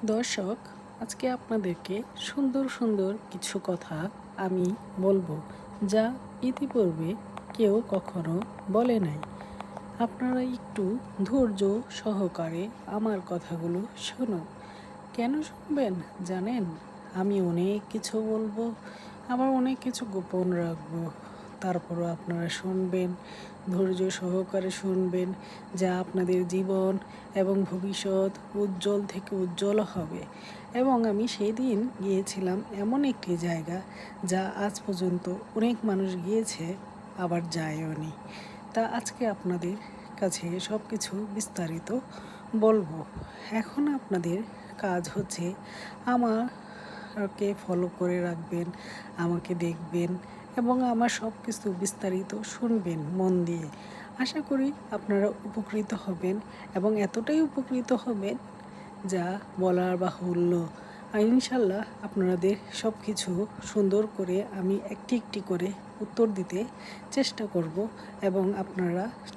দর্শক, আজকে আপনাদেরকে সুন্দর সুন্দর কিছু কথা আমি বলবো, যা ইতিপূর্বে কেউ কখনো বলে নাই। আপনারা একটু ধৈর্য সহকারে আমার কথাগুলো শুনুন। কেন শুনবেন জানেন? আমি অনেক কিছু বলবো, আবার অনেক কিছু গোপন রাখবো। তারপরও আপনারা শুনবেন, ধৈর্য সহকারে শুনবেন, যা আপনাদের জীবন এবং ভবিষ্যৎ উজ্জ্বল থেকে উজ্জ্বল হবে। এবং আমি সেই দিন গিয়েছিলাম এমন একটি জায়গা, যা আজ পর্যন্ত অনেক মানুষ গিয়েছে, আবার যায়ওনি। তা আজকে আপনাদের কাছে সব কিছু বিস্তারিত বলবো। এখন আপনাদের কাজ হচ্ছে আমাকে ফলো করে রাখবেন, আমাকে দেখবেন এবং আমার সব কিছু বিস্তারিত শুনবেন মন দিয়ে। আশা করি আপনারা উপকৃত হবেন এবং এতটাই উপকৃত হবেন যা বলার বাহুল্য। আর ইনশাল্লাহ আপনাদের সব কিছু সুন্দর করে আমি একটি একটি করে উত্তর দিতে চেষ্টা করব এবং আপনারা